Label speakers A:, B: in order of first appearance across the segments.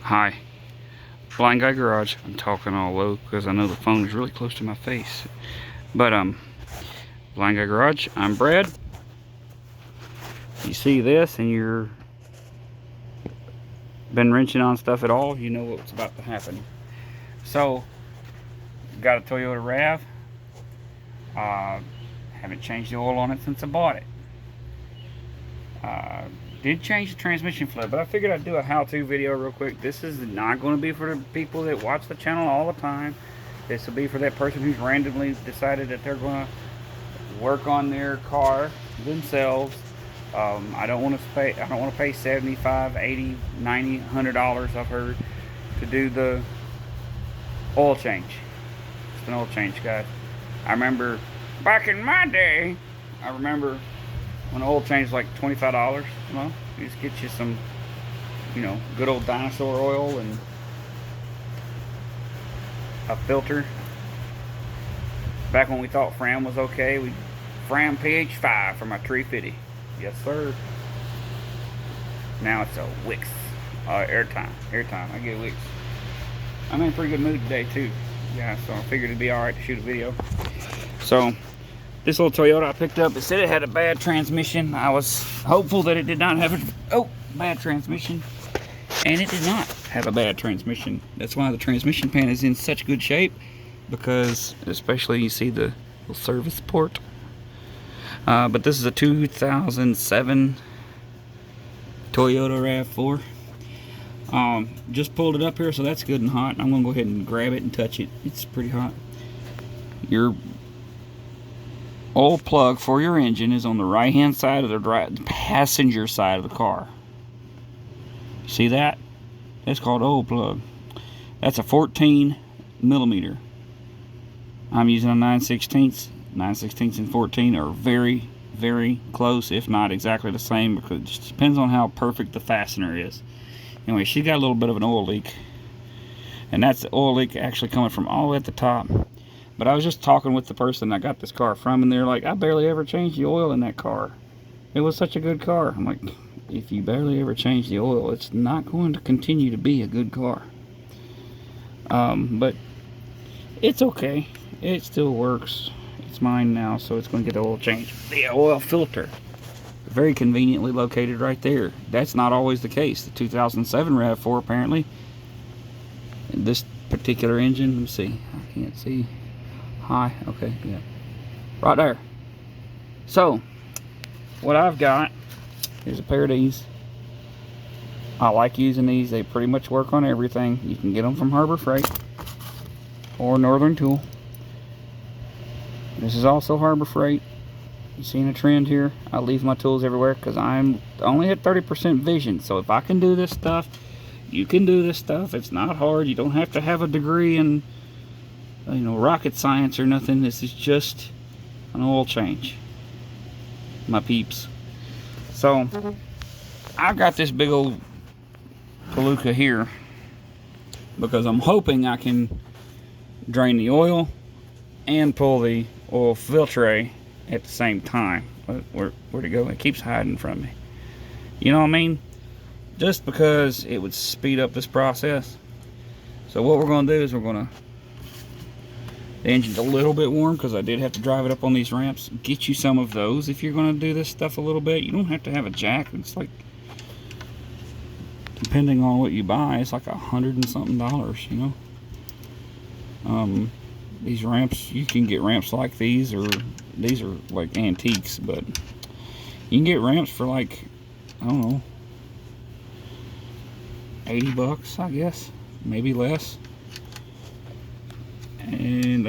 A: Hi, Blind Guy Garage. I'm talking all low because I know the phone is really close to my face. But Blind Guy Garage, I'm Brad. You see this and you're been wrenching on stuff at all, you know what's about to happen. So, got a Toyota RAV. Haven't changed the oil on it since I bought it. Did change the transmission fluid, but I figured I'd do a how-to video real quick. This is not going to be for the people that watch the channel all the time. This will be for that person who's randomly decided that they're going to work on their car themselves. I don't want to pay $75, $80, $90, $100 I've heard to do the oil change. It's an oil change, guys. I remember back in my day, when the oil change was like $25, well, you just get you some, good old dinosaur oil and a filter. Back when we thought Fram was okay, we Fram PH5 for my 350. Yes, sir. Now it's a Wix. Airtime. I get Wix. I'm in a pretty good mood today too. Yeah, so I figured it'd be alright to shoot a video. So, this little Toyota I picked up, it said it had a bad transmission. I was hopeful that it did not have a bad transmission. And it did not have a bad transmission. That's why the transmission pan is in such good shape. Because, especially you see the little service port. But this is a 2007 Toyota RAV4. Just pulled it up here, so that's good and hot. I'm going to go ahead and grab it and touch it. It's pretty hot. Your oil plug for your engine is on the right hand side of the passenger side of the car. See that? That's called oil plug. That's a 14 millimeter. I'm using a 9/16. 9/16 and 14 are very, very close, if not exactly the same, because it just depends on how perfect the fastener is. Anyway, she got a little bit of an oil leak, and that's the oil leak actually coming from all the way at the top. But I was just talking with the person I got this car from, and they're like, I barely ever changed the oil in that car. It was such a good car. I'm like, if you barely ever change the oil, it's not going to continue to be a good car. But it's okay. It still works. It's mine now, so it's going to get the oil changed. The oil filter, very conveniently located right there. That's not always the case. The 2007 RAV4 apparently. This particular engine, let me see. I can't see. High, okay, yeah, right there. So, what I've got is a pair of these. I like using these. They pretty much work on everything. You can get them from Harbor Freight or Northern Tool. This is also Harbor Freight. You seen a trend here? I leave my tools everywhere because I'm only at 30% vision. So if I can do this stuff, you can do this stuff. It's not hard. You don't have to have a degree in rocket science or nothing. This is just an oil change, my peeps. So I've got this big old palooka here because I'm hoping I can drain the oil and pull the oil filter at the same time. Where'd it go? It keeps hiding from me. You know what I mean? Just because it would speed up this process. So what we're going to do is the engine's a little bit warm because I did have to drive it up on these ramps. Get you some of those if you're going to do this stuff a little bit. You don't have to have a jack. It's like, depending on what you buy, it's like $100 and something, These ramps, you can get ramps like these, or these are like antiques, but you can get ramps for like, I don't know, $80, I guess, maybe less. And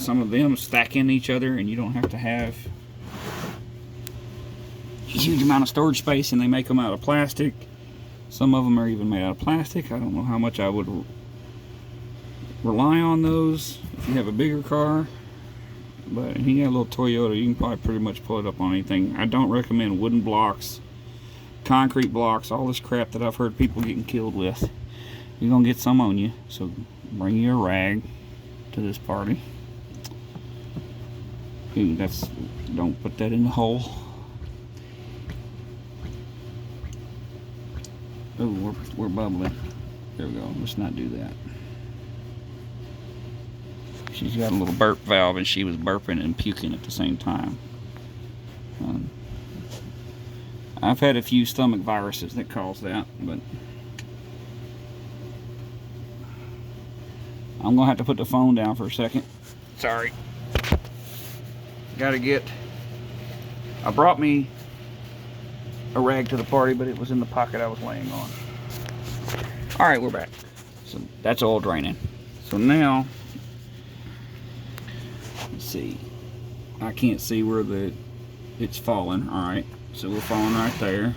A: some of them stack in each other, and you don't have to have a huge amount of storage space, and they make them out of plastic. Some of them are even made out of plastic. I don't know how much I would rely on those if you have a bigger car, but if you got a little Toyota, you can probably pretty much pull it up on anything. I don't recommend wooden blocks, concrete blocks, all this crap that I've heard people getting killed with. You're gonna get some on you, so bring you a rag to this party. Ooh, don't put that in the hole. Oh, we're bubbling. There we go. Let's not do that. She's got a little burp valve, and she was burping and puking at the same time. I've had a few stomach viruses that cause that, but I'm gonna have to put the phone down for a second. Sorry. I brought me a rag to the party, but it was in the pocket I was laying on. All right, we're back. So that's oil draining. So now, let's see. I can't see where it's falling. All right, so we're falling right there.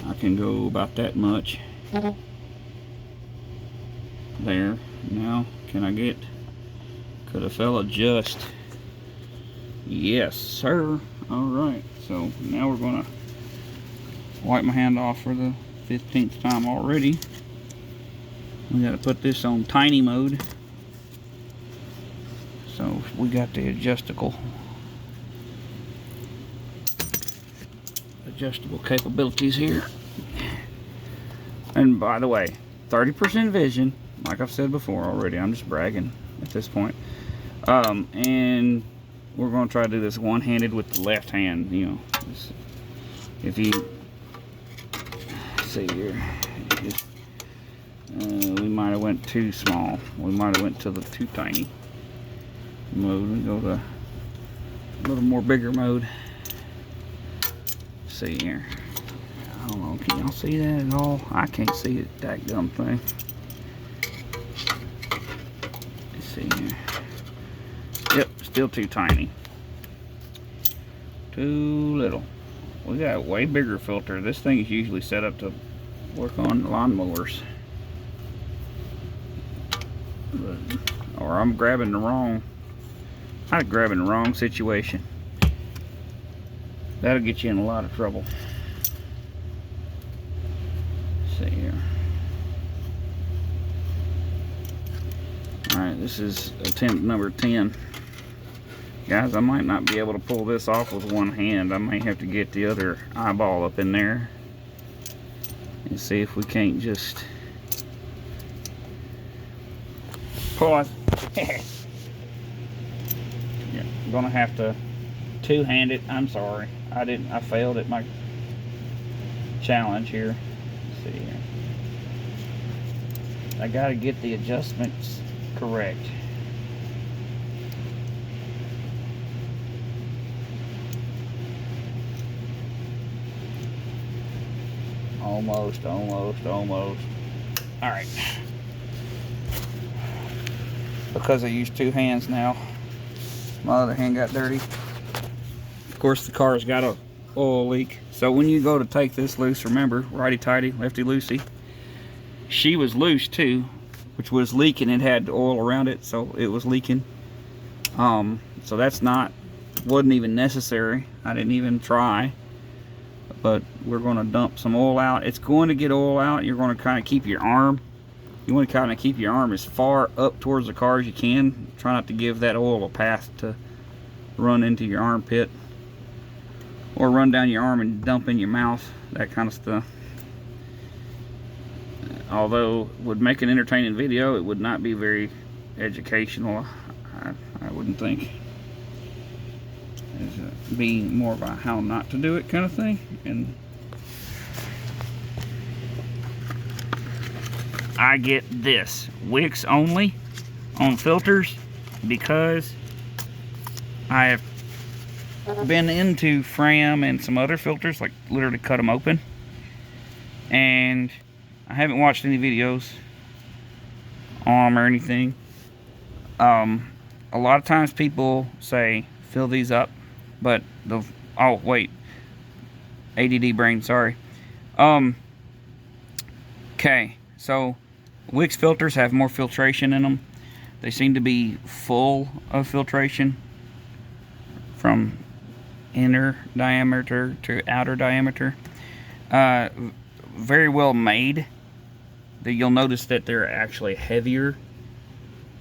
A: I can go about that much. There. Now, could a fella just? Yes, sir. All right. So now we're gonna wipe my hand off for the 15th time already. We got to put this on tiny mode. So we got the adjustable capabilities here. And by the way, 30% vision, like I've said before already. I'm just bragging at this point. And we're going to try to do this one-handed with the left hand. You know, if you see here, we might have went too small. We might have went to the too tiny mode. We go to a little more bigger mode. See here. I don't know. Can y'all see that at all? I can't see it. That dumb thing. Let's see here. Yep, still too tiny. Too little. We got a way bigger filter. This thing is usually set up to work on lawnmowers. Or I'm grabbing the wrong situation. That'll get you in a lot of trouble. Let's see here. Alright, this is attempt number 10. Guys, I might not be able to pull this off with one hand. I may have to get the other eyeball up in there and see if we can't just pull it. Yeah, I'm gonna have to two-hand it. I'm sorry. I failed at my challenge here. Let's see here. I gotta get the adjustments correct. Almost. All right. Because I used two hands now, my other hand got dirty. Of course, the car's got a oil leak. So when you go to take this loose, remember, righty-tighty, lefty-loosey. She was loose too, which was leaking. It had oil around it, so it was leaking. So that's wasn't even necessary. I didn't even try. But we're going to dump some oil out. It's going to get oil out. You're going to kind of keep your arm. You want to kind of keep your arm as far up towards the car as you can. Try not to give that oil a path to run into your armpit. Or run down your arm and dump in your mouth. That kind of stuff. Although it would make an entertaining video, it would not be very educational. I wouldn't think. It'd be more of a how not to do it kind of thing. And I get this wicks only on filters because I have been into Fram and some other filters, like literally cut them open, and I haven't watched any videos on them or anything. A lot of times people say fill these up, but oh wait, ADD brain, sorry. Okay, so Wix filters have more filtration in them. They seem to be full of filtration from inner diameter to outer diameter. Very well made. You'll notice that they're actually heavier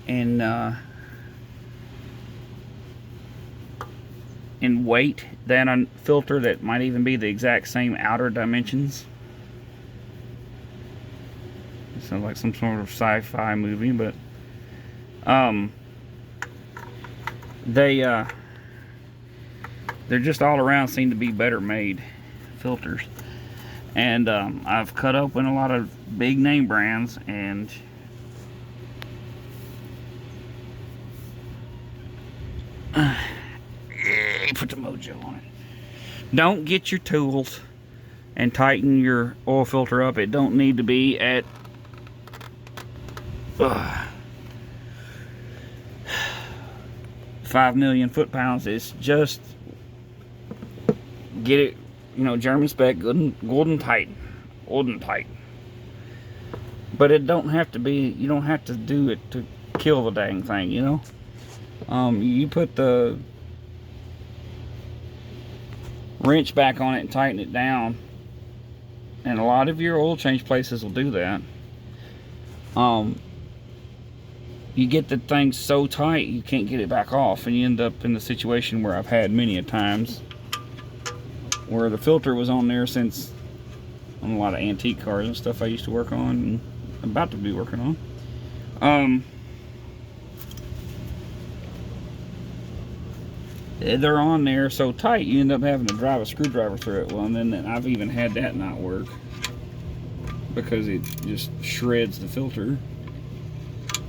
A: in weight than a filter that might even be the exact same outer dimensions. sounds like some sort of sci-fi movie, but they're just all around seem to be better made filters. And I've cut open a lot of big name brands, and put the mojo on it. Don't get your tools and tighten your oil filter up. It don't need to be at 5 million foot-pounds. It's just get it, you know, German spec, good and tight, old and tight. But it don't have to be. You don't have to do it to kill the dang thing, you know. You put the wrench back on it and tighten it down, and a lot of your oil change places will do that. You get the thing so tight you can't get it back off, and you end up in the situation where I've had many a times where the filter was on there since on a lot of antique cars and stuff I used to work on and about to be working on. They're on there so tight you end up having to drive a screwdriver through it. Well, and then I've even had that not work because it just shreds the filter.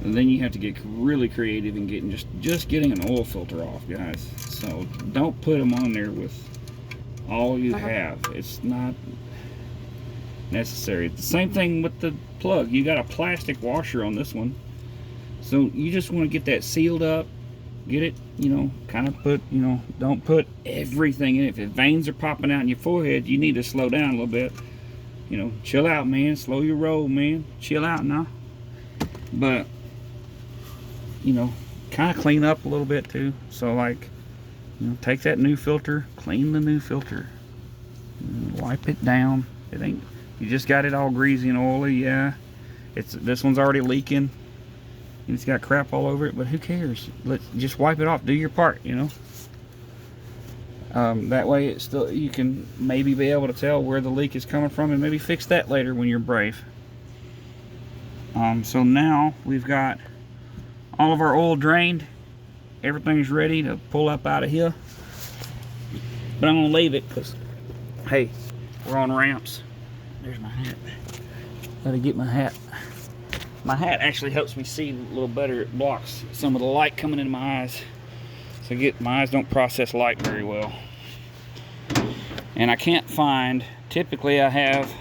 A: And then you have to get really creative in getting just getting an oil filter off, guys. So don't put them on there with all you have. It's not necessary. It's the same thing with the plug. You got a plastic washer on this one, so you just want to get that sealed up. Get it, you know, kind of put, you know, don't put everything in it. If veins are popping out in your forehead, you need to slow down a little bit. You know, chill out, man. Slow your roll, man. Chill out now. But, you know, kind of clean up a little bit too. So, like, you know, take that new filter, clean the new filter, wipe it down. It ain't, you just got it all greasy and oily, yeah. This one's already leaking. It's got crap all over it, but who cares? Let's just wipe it off. Do your part, you know. That way, it's still, you can maybe be able to tell where the leak is coming from, and maybe fix that later when you're brave. So now we've got all of our oil drained. Everything's ready to pull up out of here. But I'm gonna leave it because, hey, we're on ramps. There's my hat. Gotta get my hat. My hat actually helps me see a little better. It blocks some of the light coming into my eyes. So my eyes don't process light very well. And I can't find, typically I have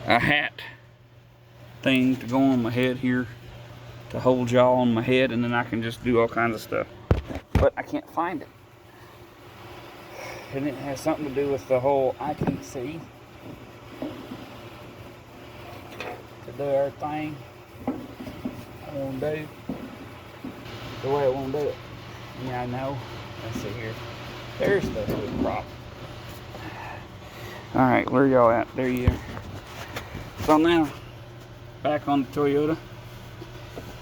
A: a hat thing to go on my head here to hold y'all on my head, and then I can just do all kinds of stuff. But I can't find it. And it has something to do with the whole I can't see. To do our thing I want to do the way I want to do it. Yeah, I know. Let's see here. There's the hood prop. Alright, where y'all at? There you are. So now, back on the Toyota.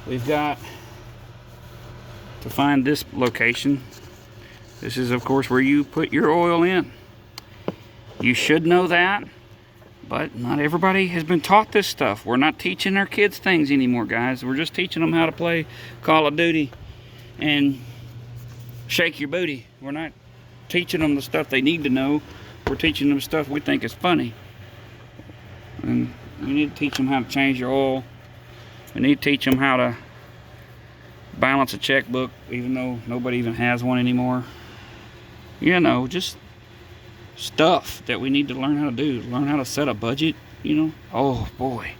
A: We've got to find this location. This is, of course, where you put your oil in. You should know that. But not everybody has been taught this stuff. We're not teaching our kids things anymore, guys. We're just teaching them how to play Call of Duty and shake your booty. We're not teaching them the stuff they need to know. We're teaching them stuff we think is funny. And we need to teach them how to change your oil. We need to teach them how to balance a checkbook, even though nobody even has one anymore. You know, just stuff that we need to learn how to do. Learn how to set a budget, you know. Oh boy,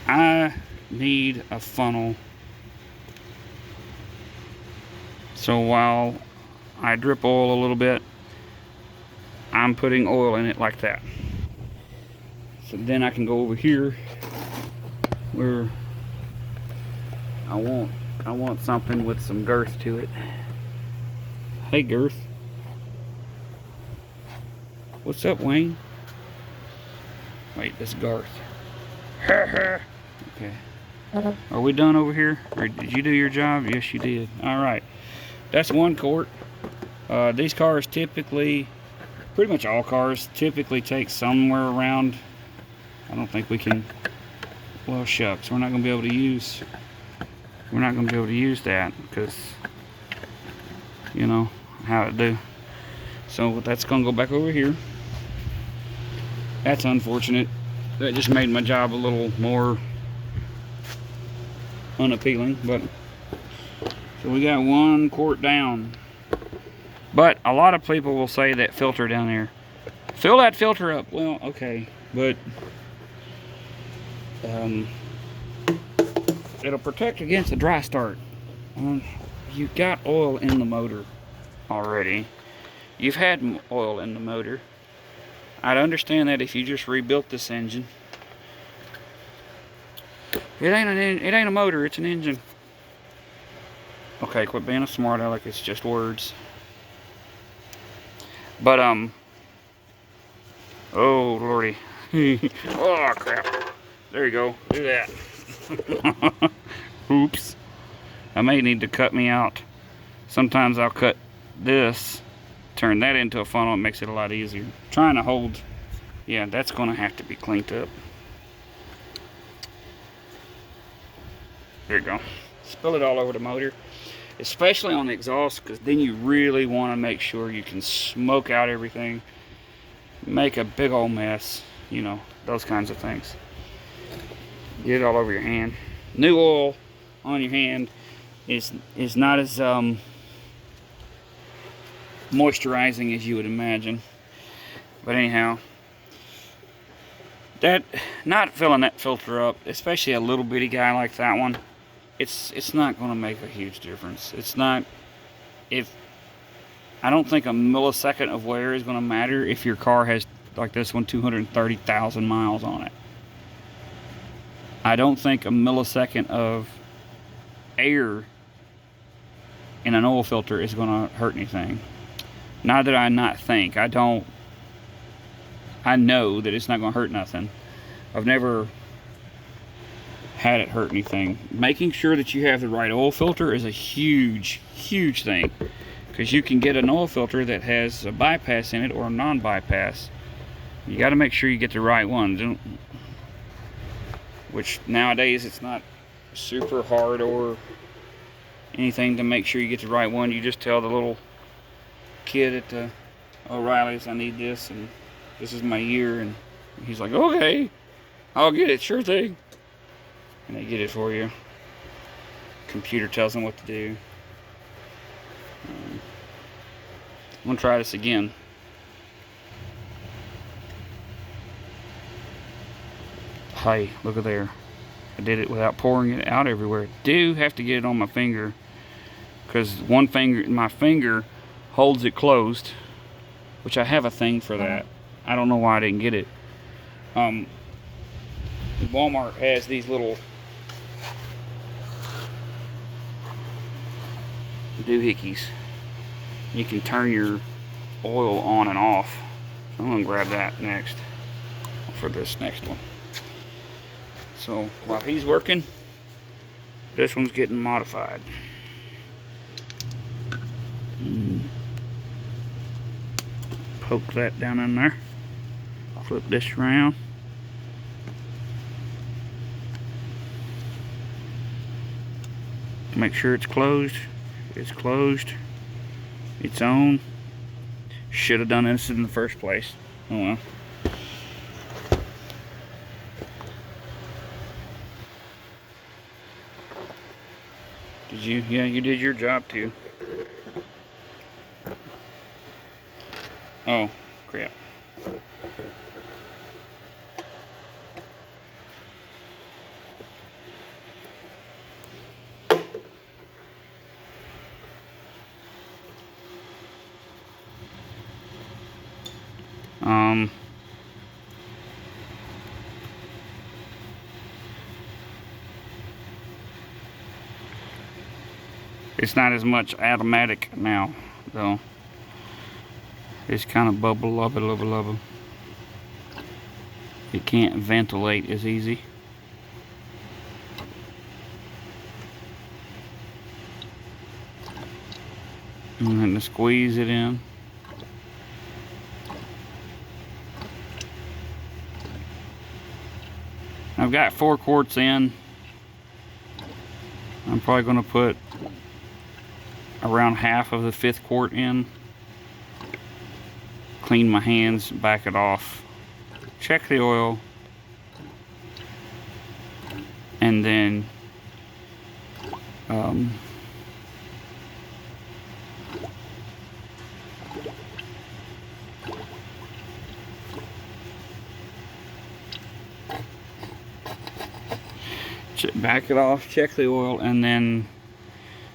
A: I need a funnel, so while I drip oil a little bit, I'm putting oil in it like that. So then I can go over here where I want something with some girth to it. Hey, girth. What's up, Wayne? Wait, this Garth. Okay. Are we done over here? Or did you do your job? Yes, you did. All right. That's 1 quart. These cars typically, pretty much all cars, typically take somewhere around, I don't think we can, well shucks, we're not going to be able to use that because, you know, how it do. So that's going to go back over here. That's unfortunate. That just made my job a little more unappealing, but so we got 1 quart down. But a lot of people will say that filter down there, fill that filter up. Well, okay, but it'll protect against a dry start. You've got oil in the motor already. You've had oil in the motor. I'd understand that if you just rebuilt this engine. It ain't a motor, it's an engine. Okay, quit being a smart aleck, it's just words. But oh lordy. Oh crap. There you go. Do that. Oops. I may need to cut me out. Sometimes I'll cut this, turn that into a funnel. It makes it a lot easier. Trying to hold, yeah, that's going to have to be cleaned up. There you go. Spill it all over the motor, especially on the exhaust, because then you really want to make sure you can smoke out everything, make a big old mess, you know, those kinds of things. Get it all over your hand. New oil on your hand is not as moisturizing as you would imagine. But anyhow, that, not filling that filter up, especially a little bitty guy like that one, it's not going to make a huge difference. It's not, I don't think a millisecond of wear is going to matter if your car has, like this one, 230,000 miles on it. I don't think a millisecond of air in an oil filter is going to hurt anything. Not that I not think. I know that it's not going to hurt nothing. I've never had it hurt anything. Making sure that you have the right oil filter is a huge, huge thing. Because you can get an oil filter that has a bypass in it or a non-bypass. You got to make sure you get the right one. Which nowadays it's not super hard or anything to make sure you get the right one. You just tell the little kid at the O'Reilly's, I need this and this is my year, and he's like, okay, I'll get it, sure thing. And they get it for you. Computer tells them what to do. I'm gonna try this again. Hey, look at there. I did it without pouring it out everywhere. I do have to get it on my finger, because one finger, my finger holds it closed, which I have a thing for that. I don't know why I didn't get it. Walmart has these little doohickeys. You can turn your oil on and off. So I'm gonna grab that next for this next one. So while he's working, this one's getting modified. Poke that down in there. Flip this around. Make sure it's closed. It's closed. It's on. Should have done this in the first place. Oh well. Did you? Yeah, you did your job too. Oh, crap. It's not as much automatic now, though. It's kind of bubble lubba lubba lubba. It can't ventilate as easy. And then squeeze it in. I've got 4 quarts in. I'm probably going to put around half of the 5th quart in. Clean my hands, back it off. Check the oil. And then back it off, check the oil, and then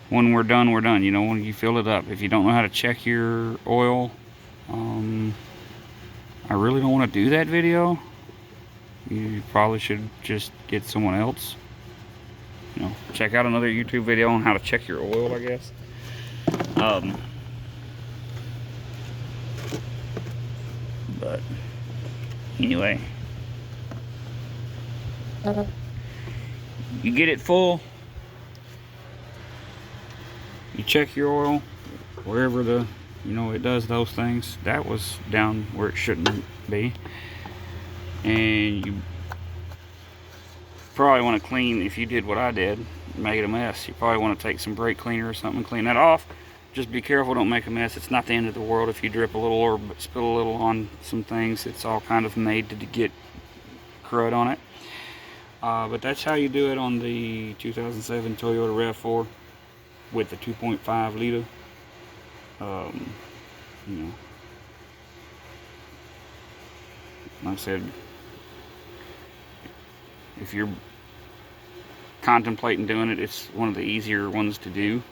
A: when we're done, we're done. You know, when you fill it up. If you don't know how to check your oil, I really don't want to do that video. You probably should just get someone else. You know, check out another YouTube video on how to check your oil, I guess. But anyway, you get it full. You check your oil wherever the, you know, it does those things. That was down where it shouldn't be. And you probably want to clean, if you did what I did, make it a mess, you probably want to take some brake cleaner or something, clean that off. Just be careful, don't make a mess. It's not the end of the world if you drip a little or spill a little on some things. It's all kind of made to get crud on it. But that's how you do it on the 2007 Toyota RAV4 with the 2.5 liter. You know, like I said, if you're contemplating doing it, it's one of the easier ones to do.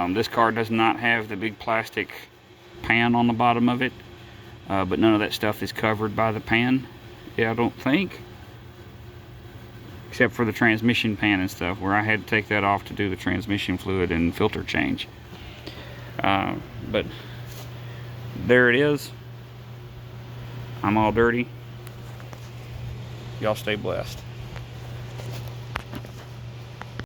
A: This car does not have the big plastic pan on the bottom of it, but none of that stuff is covered by the pan. Yeah, I don't think, except for the transmission pan and stuff, where I had to take that off to do the transmission fluid and filter change. But there it is. I'm all dirty. Y'all stay blessed.